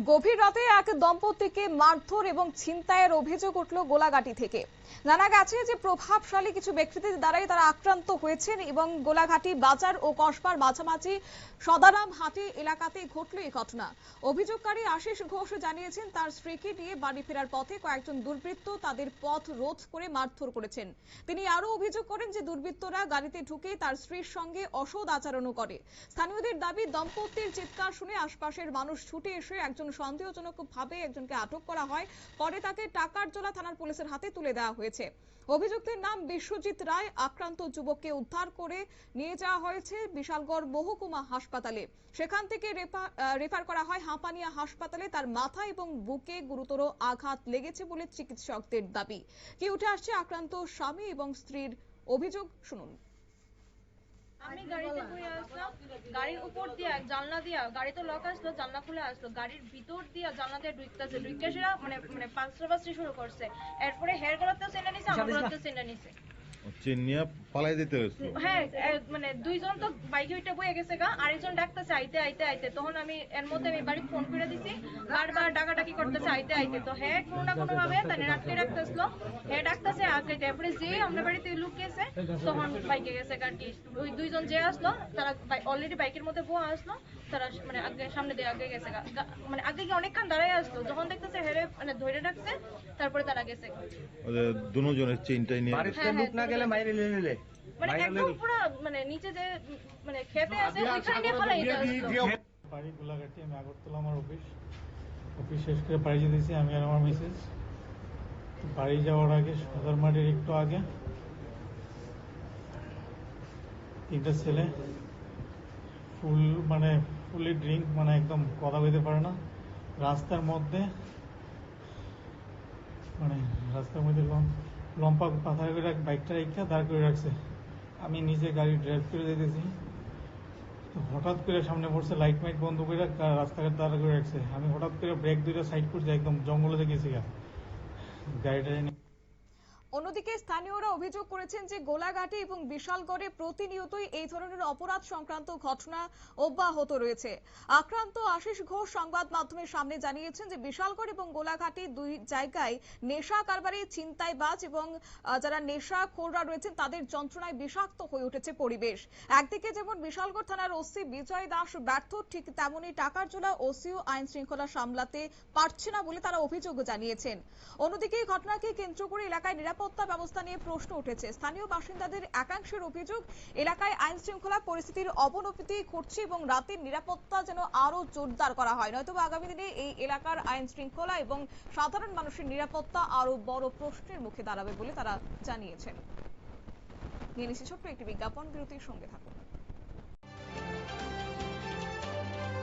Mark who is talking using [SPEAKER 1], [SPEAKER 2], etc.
[SPEAKER 1] গভীর রাতে এক দম্পতিকে মারধর এবং ছিনতাইয়ের অভিযোগ উঠল গোলাঘাটি থেকে। জানা গেছে যে প্রভাবশালী কিছু ব্যক্তিদের দ্বারাই তারা আক্রান্ত হয়েছেন এবং গোলাঘাটি বাজার ও কসবার মাঝামাঝি সদারাম হাটি এলাকাতে ঘটল এই ঘটনা। অভিযোগকারী আশিস ঘোষ জানিয়েছেন তার স্ত্রীকে নিয়ে বাড়ি ফেরার পথে কয়েকজন দুর্বৃত্ত তাদের পথ রোধ করে মারধর করেছেন। তিনি আরো অভিযোগ করেন যে দুর্বৃত্তরা গাড়িতে ঢুকে তার স্ত্রীর সঙ্গে অসৎ আচরণও করে। স্থানীয়দের দাবি, দম্পতির চিৎকার শুনে আশপাশের মানুষ ছুটে এসে একজন সন্দেহজনক ভাবে একজনকে আটক করা হয়। পরে তাকে টাকারজলা থানার পুলিশের হাতে তুলে দেওয়া হয়েছে। অভিযুক্তের নাম বিশ্বজিৎ রায়। আক্রান্ত যুবককে উদ্ধার করে নিয়ে যাওয়া হয়েছে বিশালগড় মহকুমা হাসপাতালে। সেখান থেকে রেফার করা হয় হাঁপানিয়া হাসপাতালে। তার মাথা এবং বুকে গুরুতর আঘাত লেগেছে বলে চিকিৎসকদের দাবি। কি উঠে আসছে আক্রান্ত স্বামী এবং স্ত্রীর অভিযোগ, শুনুন।
[SPEAKER 2] আমি গাড়িতে বসে আসলাম, গাড়ির উপর দিয়ে জানলা দিয়া, গাড়ি তো লক আসলো, জানলা খুলে আসলো, গাড়ির ভিতর দিয়া জানলা দিয়ে ঢুকতেছে মানে পাঁচটা শুরু করছে। এরপরে হেয়ার গলাতে সেন্ডা নিছে, আমার গলাতে সেন্ডা নিছে।
[SPEAKER 3] চিনিয়া পালাই দিতে হইছে।
[SPEAKER 2] হ্যাঁ, মানে দুইজন তো বাইকে উঠে বয়ে গেছে গা, আরেকজন ডাকতেছে আইতে আইতে আইতে। তখন আমি এর মধ্যে আমি বাড়ি ফোন করে দিছি, বারবার ডাকাডাকি করতেছে আইতে আইতে। তো হ্যাঁ কোনো না কোনো ভাবে তাই রাখতেছিল, হ্যাঁ ডাকতেছে আগে। তারপরে যে আমরা বাড়িতে লুকিয়েছে তখন বাইকে গেছে গাড়ি। ওই দুইজন যে আসলো তারা অলরেডি বাইকের মধ্যে বউ আসলো, তারা মানে আগে সামনে দিয়ে আগে গেছে, মানে আগে গিয়ে অনেকক্ষণ দাঁড়ায় আসলো। যখন দেখতেছে হেরে মানে ধরে রাখছে, তারপরে তারা গেছে।
[SPEAKER 3] দুজনের চেইনটাই নিয়ে
[SPEAKER 2] লোক না গেলে মাইরে নিলে মানে একদম পুরো মানে নিচে যে মানে খেতে আছে ওইখানে নিয়ে ফলাই দিতে।
[SPEAKER 4] বাড়ি গোলাঘাটি, আমি আগরতলা আমার অফিস শেষ করে বাড়ি যেতেছি আমি আর আমার মিসেস। বাড়ি যাওয়ার আগে সদর মাঠের একটু আগে তিনটা ছেলে ফুলি ড্রিঙ্ক, মানে একদম কথা বলতে পারে না, রাস্তার মধ্যে লম্পা পাথর করে বাইকটা রেখে দাঁড় করে রাখছে। আমি নিজে গাড়ি ড্রাইভ করে যেতেছি, হঠাৎ করে সামনে পড়ছে, লাইট মাইট বন্ধ করে রাস্তাঘাট দাঁড় করে রাখছে। আমি হঠাৎ করে ব্রেক দুইটা সাইড করছি, একদম জঙ্গলে গেছি গাড়িটা।
[SPEAKER 1] অন্যদিকে স্থানীয়রা অভিযোগ করেছেন যে গোলাঘাটি এবং বিশালগড়ে প্রতিনিয়তই এই ধরনের অপরাধ সংক্রান্ত ঘটনা অব্যাহত রয়েছে। আক্রান্ত আশিস ঘোষ সংবাদ মাধ্যমের সামনে জানিয়েছেন যে বিশালগড় এবং গোলাঘাটি দুই জায়গায় নেশা কারবারি, ছিনতাইবাজ এবং যারা নেশাখোররা রয়েছেন তাদের যন্ত্রণায় বিষাক্ত হয়ে উঠেছে পরিবেশ। একদিকে যেমন বিশালগড় থানার ওসি বিজয় দাস ব্যর্থ, ঠিক তেমনি টাকারজলা ওসিও আইন শৃঙ্খলা সামলাতে পারছে না বলে তারা অভিযোগ জানিয়েছেন। অন্যদিকে এই ঘটনাকে কেন্দ্র করে এলাকায় নিরাপত্তা ব্যবস্থা নিয়ে প্রশ্ন উঠেছে। স্থানীয় বাসিন্দাদের একাংশের অভিযোগ, এলাকায় আইন শৃঙ্খলা পরিস্থিতির অবনতি ঘটছে এবং রাতের নিরাপত্তা যেন আরো জোরদার করা হয়, নয়তোবা আগামী দিনে এই এলাকার আইন শৃঙ্খলা এবং সাধারণ মানুষের নিরাপত্তা আরো বড় প্রশ্নের মুখে দাঁড়াবে বলে তারা জানিয়েছেন। নিয়ে নিচ্ছি ছোট্ট একটি বিজ্ঞাপন বিরতির, সঙ্গে থাকুন।